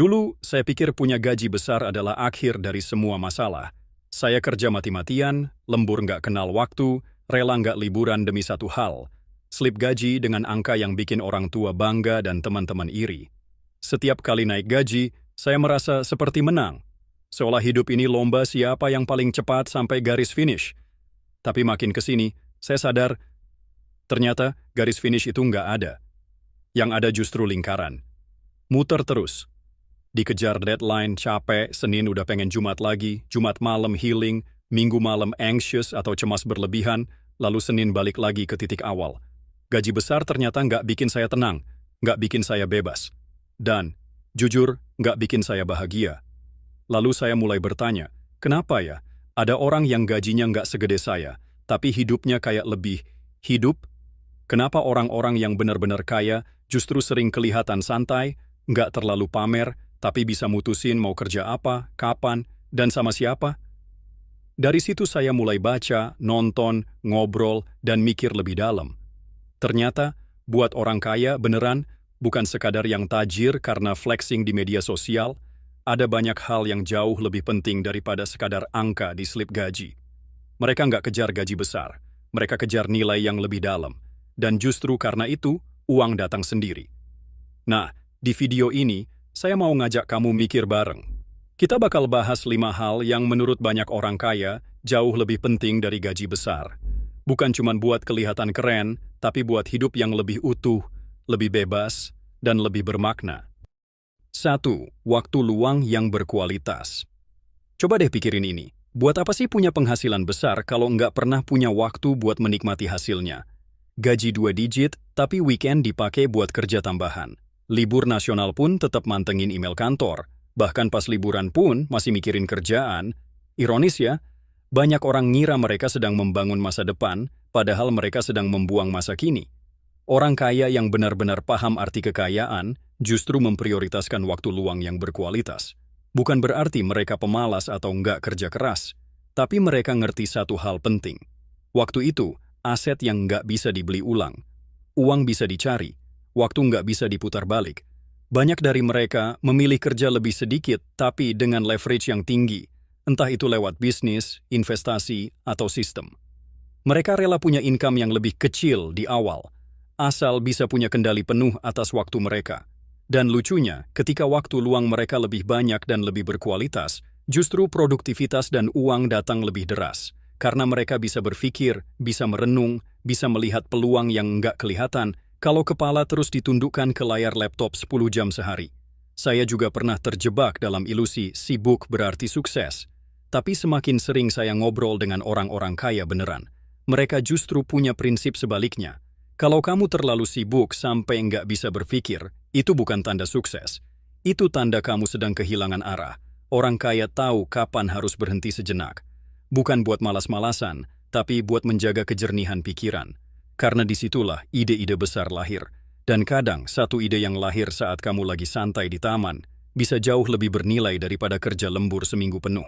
Dulu, saya pikir punya gaji besar adalah akhir dari semua masalah. Saya kerja mati-matian, lembur nggak kenal waktu, rela nggak liburan demi satu hal. Slip gaji dengan angka yang bikin orang tua bangga dan teman-teman iri. Setiap kali naik gaji, saya merasa seperti menang. Seolah hidup ini lomba siapa yang paling cepat sampai garis finish. Tapi makin ke sini, saya sadar, ternyata garis finish itu nggak ada. Yang ada justru lingkaran. Muter terus. Dikejar deadline, capek, Senin udah pengen Jumat lagi, Jumat malam healing, Minggu malam anxious atau cemas berlebihan, lalu Senin balik lagi ke titik awal. Gaji besar ternyata nggak bikin saya tenang, nggak bikin saya bebas. Dan, jujur, nggak bikin saya bahagia. Lalu saya mulai bertanya, kenapa ya? Ada orang yang gajinya nggak segede saya, tapi hidupnya kayak lebih hidup? Kenapa orang-orang yang benar-benar kaya justru sering kelihatan santai, nggak terlalu pamer, tapi bisa mutusin mau kerja apa, kapan, dan sama siapa? Dari situ saya mulai baca, nonton, ngobrol, dan mikir lebih dalam. Ternyata, buat orang kaya beneran, bukan sekadar yang tajir karena flexing di media sosial, ada banyak hal yang jauh lebih penting daripada sekadar angka di slip gaji. Mereka nggak kejar gaji besar, mereka kejar nilai yang lebih dalam. Dan justru karena itu, uang datang sendiri. Nah, di video ini, saya mau ngajak kamu mikir bareng. Kita bakal bahas 5 hal yang menurut banyak orang kaya jauh lebih penting dari gaji besar. Bukan cuma buat kelihatan keren, tapi buat hidup yang lebih utuh, lebih bebas, dan lebih bermakna. 1. Waktu luang yang berkualitas. Coba deh pikirin ini. Buat apa sih punya penghasilan besar kalau nggak pernah punya waktu buat menikmati hasilnya? Gaji 2 digit, tapi weekend dipakai buat kerja tambahan. Libur nasional pun tetap mantengin email kantor. Bahkan pas liburan pun masih mikirin kerjaan. Ironis ya, banyak orang ngira mereka sedang membangun masa depan, padahal mereka sedang membuang masa kini. Orang kaya yang benar-benar paham arti kekayaan justru memprioritaskan waktu luang yang berkualitas. Bukan berarti mereka pemalas atau nggak kerja keras, tapi mereka ngerti satu hal penting. Waktu itu, aset yang nggak bisa dibeli ulang. Uang bisa dicari. Waktu nggak bisa diputar balik. Banyak dari mereka memilih kerja lebih sedikit tapi dengan leverage yang tinggi, entah itu lewat bisnis, investasi, atau sistem. Mereka rela punya income yang lebih kecil di awal, asal bisa punya kendali penuh atas waktu mereka. Dan lucunya, ketika waktu luang mereka lebih banyak dan lebih berkualitas, justru produktivitas dan uang datang lebih deras. Karena mereka bisa berpikir, bisa merenung, bisa melihat peluang yang nggak kelihatan, kalau kepala terus ditundukkan ke layar laptop 10 jam sehari. Saya juga pernah terjebak dalam ilusi sibuk berarti sukses. Tapi semakin sering saya ngobrol dengan orang-orang kaya beneran, mereka justru punya prinsip sebaliknya. Kalau kamu terlalu sibuk sampai nggak bisa berpikir, itu bukan tanda sukses. Itu tanda kamu sedang kehilangan arah. Orang kaya tahu kapan harus berhenti sejenak. Bukan buat malas-malasan, tapi buat menjaga kejernihan pikiran. Karena disitulah ide-ide besar lahir. Dan kadang satu ide yang lahir saat kamu lagi santai di taman bisa jauh lebih bernilai daripada kerja lembur seminggu penuh.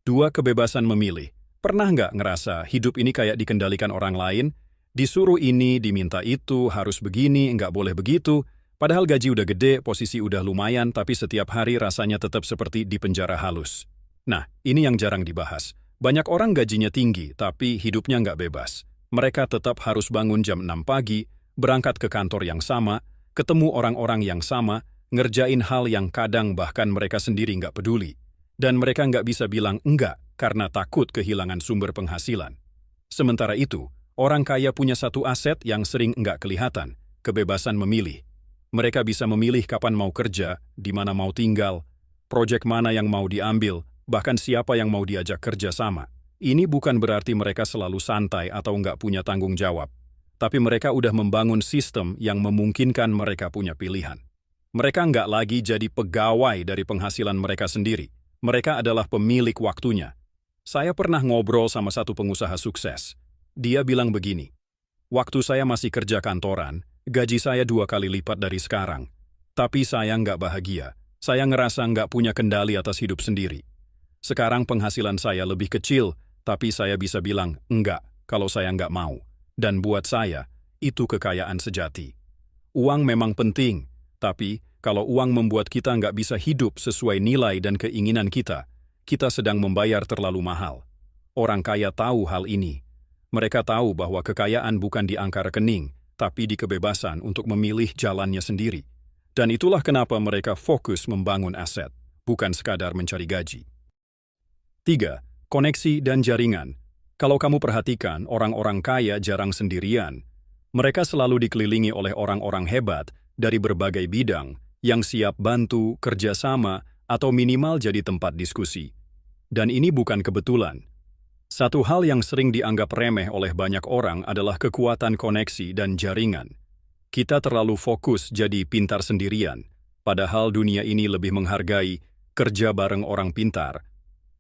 2. Kebebasan memilih. Pernah nggak ngerasa hidup ini kayak dikendalikan orang lain? Disuruh ini, diminta itu, harus begini, nggak boleh begitu. Padahal gaji udah gede, posisi udah lumayan, tapi setiap hari rasanya tetap seperti di penjara halus. Nah, ini yang jarang dibahas. Banyak orang gajinya tinggi, tapi hidupnya nggak bebas. Mereka tetap harus bangun jam 6 pagi, berangkat ke kantor yang sama, ketemu orang-orang yang sama, ngerjain hal yang kadang bahkan mereka sendiri nggak peduli. Dan mereka nggak bisa bilang enggak karena takut kehilangan sumber penghasilan. Sementara itu, orang kaya punya satu aset yang sering nggak kelihatan, kebebasan memilih. Mereka bisa memilih kapan mau kerja, di mana mau tinggal, proyek mana yang mau diambil, bahkan siapa yang mau diajak kerja sama. Ini bukan berarti mereka selalu santai atau nggak punya tanggung jawab. Tapi mereka udah membangun sistem yang memungkinkan mereka punya pilihan. Mereka nggak lagi jadi pegawai dari penghasilan mereka sendiri. Mereka adalah pemilik waktunya. Saya pernah ngobrol sama satu pengusaha sukses. Dia bilang begini, waktu saya masih kerja kantoran, gaji saya 2 kali lipat dari sekarang. Tapi saya nggak bahagia. Saya ngerasa nggak punya kendali atas hidup sendiri. Sekarang penghasilan saya lebih kecil, tapi saya bisa bilang enggak kalau saya nggak mau. Dan buat saya, itu kekayaan sejati. Uang memang penting, tapi Kalau uang membuat kita nggak bisa hidup sesuai nilai dan keinginan kita sedang membayar terlalu mahal. Orang kaya tahu hal ini. Mereka tahu bahwa kekayaan bukan di angka rekening, tapi di kebebasan untuk memilih jalannya sendiri. Dan itulah kenapa mereka fokus membangun aset, bukan sekadar mencari gaji. 3. Koneksi dan jaringan. Kalau kamu perhatikan, orang-orang kaya jarang sendirian. Mereka selalu dikelilingi oleh orang-orang hebat dari berbagai bidang yang siap bantu, kerjasama, atau minimal jadi tempat diskusi. Dan ini bukan kebetulan. Satu hal yang sering dianggap remeh oleh banyak orang adalah kekuatan koneksi dan jaringan. Kita terlalu fokus jadi pintar sendirian, padahal dunia ini lebih menghargai kerja bareng orang pintar.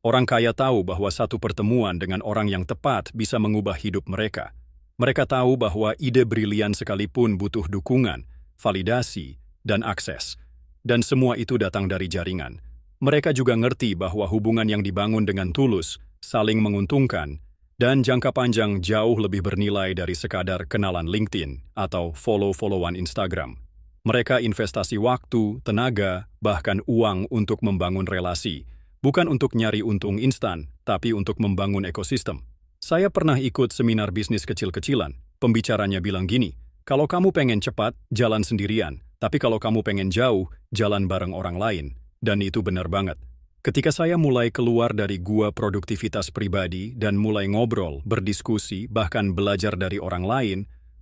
Orang kaya tahu bahwa satu pertemuan dengan orang yang tepat bisa mengubah hidup mereka. Mereka tahu bahwa ide brilian sekalipun butuh dukungan, validasi, dan akses. Dan semua itu datang dari jaringan. Mereka juga ngerti bahwa hubungan yang dibangun dengan tulus, saling menguntungkan, dan jangka panjang jauh lebih bernilai dari sekadar kenalan LinkedIn atau follow-followan Instagram. Mereka investasi waktu, tenaga, bahkan uang untuk membangun relasi, bukan untuk nyari untung instan, tapi untuk membangun ekosistem. Saya pernah ikut seminar bisnis kecil-kecilan. Pembicaranya bilang gini, kalau kamu pengen cepat, jalan sendirian, tapi kalau kamu pengen jauh, jalan bareng orang lain. Dan itu benar banget. Ketika saya mulai keluar dari gua produktivitas pribadi dan mulai ngobrol, berdiskusi, bahkan belajar dari orang lain,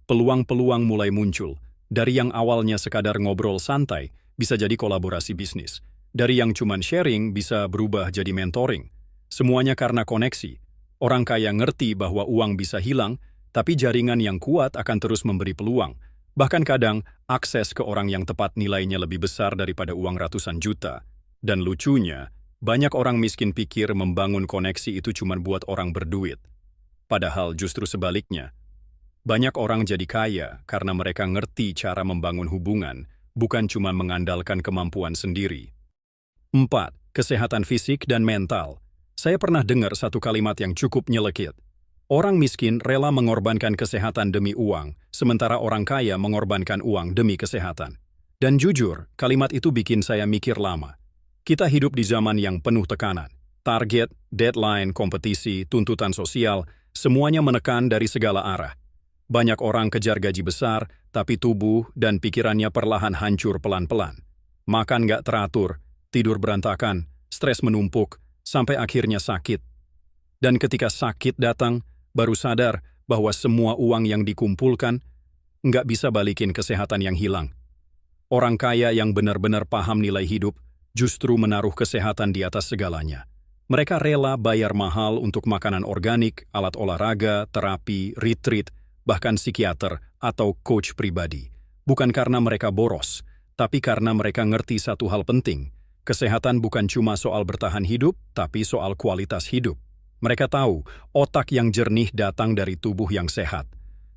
peluang-peluang mulai muncul. Dari yang awalnya sekadar ngobrol santai, bisa jadi kolaborasi bisnis. Dari yang cuman sharing, bisa berubah jadi mentoring. Semuanya karena koneksi. Orang kaya ngerti bahwa uang bisa hilang, tapi jaringan yang kuat akan terus memberi peluang. Bahkan kadang, akses ke orang yang tepat nilainya lebih besar daripada uang ratusan juta. Dan lucunya, banyak orang miskin pikir membangun koneksi itu cuma buat orang berduit. Padahal justru sebaliknya. Banyak orang jadi kaya karena mereka ngerti cara membangun hubungan, bukan cuma mengandalkan kemampuan sendiri. 4. Kesehatan fisik dan mental. Saya pernah dengar satu kalimat yang cukup nyelekit. Orang miskin rela mengorbankan kesehatan demi uang, sementara orang kaya mengorbankan uang demi kesehatan. Dan jujur, kalimat itu bikin saya mikir lama. Kita hidup di zaman yang penuh tekanan. Target, deadline, kompetisi, tuntutan sosial, semuanya menekan dari segala arah. Banyak orang kejar gaji besar, tapi tubuh dan pikirannya perlahan hancur pelan-pelan. Makan nggak teratur, tidur berantakan, stres menumpuk, sampai akhirnya sakit. Dan ketika sakit datang, baru sadar bahwa semua uang yang dikumpulkan nggak bisa balikin kesehatan yang hilang. Orang kaya yang benar-benar paham nilai hidup justru menaruh kesehatan di atas segalanya. Mereka rela bayar mahal untuk makanan organik, alat olahraga, terapi, retreat, bahkan psikiater atau coach pribadi. Bukan karena mereka boros, tapi karena mereka ngerti satu hal penting. Kesehatan bukan cuma soal bertahan hidup, tapi soal kualitas hidup. Mereka tahu, otak yang jernih datang dari tubuh yang sehat.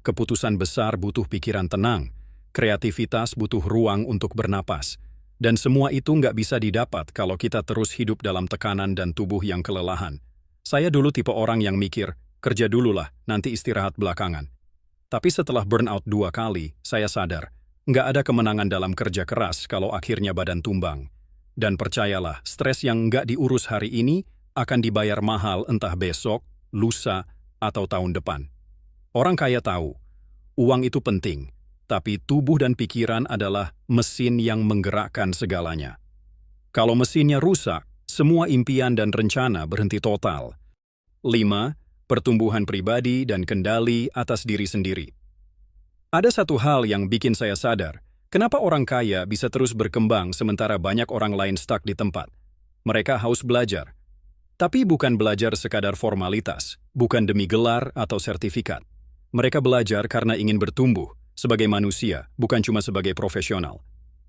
Keputusan besar butuh pikiran tenang. Kreativitas butuh ruang untuk bernapas. Dan semua itu nggak bisa didapat kalau kita terus hidup dalam tekanan dan tubuh yang kelelahan. Saya dulu tipe orang yang mikir, kerja dululah, nanti istirahat belakangan. Tapi setelah burnout 2 kali, saya sadar, nggak ada kemenangan dalam kerja keras kalau akhirnya badan tumbang. Dan percayalah, stres yang nggak diurus hari ini akan dibayar mahal entah besok, lusa, atau tahun depan. Orang kaya tahu, uang itu penting, tapi tubuh dan pikiran adalah mesin yang menggerakkan segalanya. Kalau mesinnya rusak, semua impian dan rencana berhenti total. 5. Pertumbuhan pribadi dan kendali atas diri sendiri. Ada satu hal yang bikin saya sadar, kenapa orang kaya bisa terus berkembang sementara banyak orang lain stuck di tempat. Mereka haus belajar. Tapi bukan belajar sekadar formalitas, bukan demi gelar atau sertifikat. Mereka belajar karena ingin bertumbuh, sebagai manusia, bukan cuma sebagai profesional.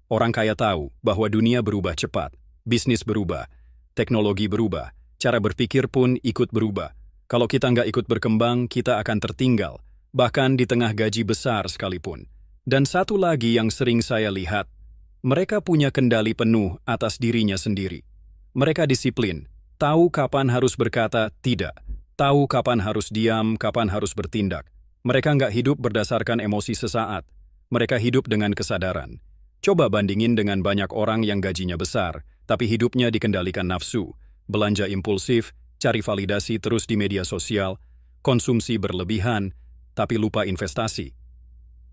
Orang kaya tahu bahwa dunia berubah cepat, bisnis berubah, teknologi berubah, cara berpikir pun ikut berubah. Kalau kita nggak ikut berkembang, kita akan tertinggal, bahkan di tengah gaji besar sekalipun. Dan satu lagi yang sering saya lihat, mereka punya kendali penuh atas dirinya sendiri. Mereka disiplin, tahu kapan harus berkata tidak, tahu kapan harus diam, kapan harus bertindak. Mereka nggak hidup berdasarkan emosi sesaat. Mereka hidup dengan kesadaran. Coba bandingin dengan banyak orang yang gajinya besar, tapi hidupnya dikendalikan nafsu, belanja impulsif, cari validasi terus di media sosial, konsumsi berlebihan, tapi lupa investasi.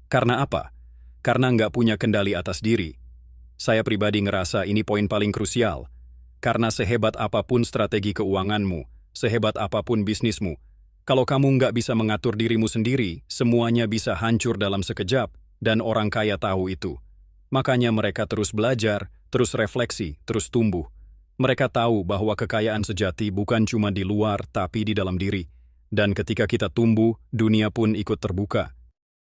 Karena apa? Karena nggak punya kendali atas diri. Saya pribadi ngerasa ini poin paling krusial. Karena sehebat apapun strategi keuanganmu, sehebat apapun bisnismu, kalau kamu nggak bisa mengatur dirimu sendiri, semuanya bisa hancur dalam sekejap, dan orang kaya tahu itu. Makanya mereka terus belajar, terus refleksi, terus tumbuh. Mereka tahu bahwa kekayaan sejati bukan cuma di luar, tapi di dalam diri. Dan ketika kita tumbuh, dunia pun ikut terbuka.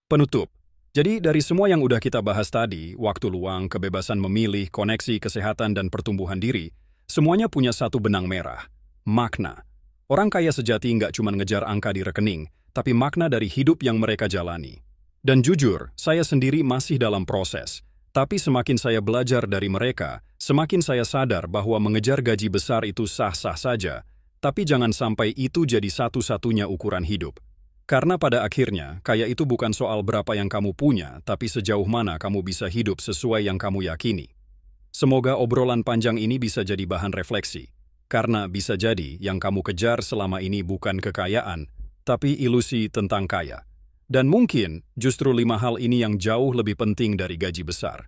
Penutup. Jadi dari semua yang udah kita bahas tadi, waktu luang, kebebasan memilih, koneksi, kesehatan, dan pertumbuhan diri, semuanya punya satu benang merah. Makna. Orang kaya sejati nggak cuma ngejar angka di rekening, tapi makna dari hidup yang mereka jalani. Dan jujur, saya sendiri masih dalam proses. Tapi semakin saya belajar dari mereka, semakin saya sadar bahwa mengejar gaji besar itu sah-sah saja, tapi jangan sampai itu jadi satu-satunya ukuran hidup. Karena pada akhirnya, kaya itu bukan soal berapa yang kamu punya, tapi sejauh mana kamu bisa hidup sesuai yang kamu yakini. Semoga obrolan panjang ini bisa jadi bahan refleksi. Karena bisa jadi yang kamu kejar selama ini bukan kekayaan, tapi ilusi tentang kaya. Dan mungkin justru 5 hal ini yang jauh lebih penting dari gaji besar.